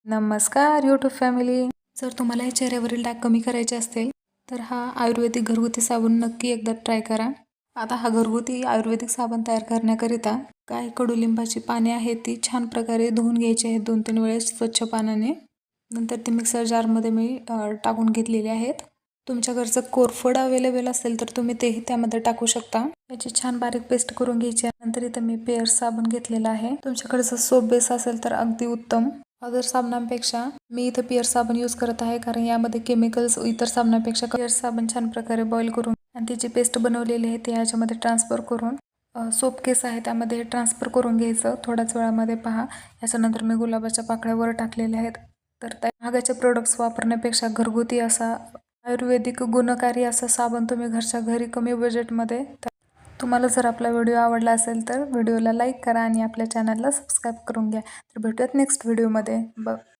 नमस्कार YouTube family. जर तुम्हाला हे चेहऱ्यावरील डाग कमी करायचे असतील तर हा आयुर्वेदिक घरगुती साबण नक्की एकदा ट्राय करा. आता हा घरगुती आयुर्वेदिक साबण तयार करण्याकरिता काही कडुलिंबाची पाने आहेत ती छान प्रकारे धुवून घ्यायची आहेत 2-3 वेळेस स्वच्छ पाण्याने. नंतर ती मिक्सर जारमध्ये मी टाकून घेतलेली आहेत. तुमच्या घरचं कोरफड अवेलेबल असेल तर तुम्ही तेही त्यामध्ये टाकू शकता. याची छान बारीक पेस्ट करून घ्यायची. नंतर इथं मी पेअर्स साबण घेतलेला आहे. तुमच्याकडे जर सोप बेस असेल तर अगदी उत्तम. अदर साबणांपेक्षा मी इथं पिअर्स साबण यूज करत आहे कारण यामध्ये केमिकल्स इतर साबणापेक्षा पिअर्स साबण छान प्रकारे बॉईल करून आणि त्याची पेस्ट बनवलेली आहे ते याच्यामध्ये ट्रान्सफर करून सोप केस आहे त्यामध्ये ट्रान्सफर करून घ्यायचं थोड्याच वेळामध्ये. पहा याच्यानंतर मी गुलाबाच्या पाकळ्या वर टाकलेल्या आहेत. तर त्या महागाचे प्रोडक्ट्स वापरण्यापेक्षा घरगुती असा आयुर्वेदिक गुणकारी असा साबण तुम्ही घरच्या घरी कमी बजेटमध्ये. तुम्हाला जर आपला व्हिडिओ आवडला असेल तर व्हिडिओला लाईक करा आणि आपल्या चॅनलला सबस्क्राईब करून घ्या. तर भेटूयात नेक्स्ट व्हिडिओमध्ये.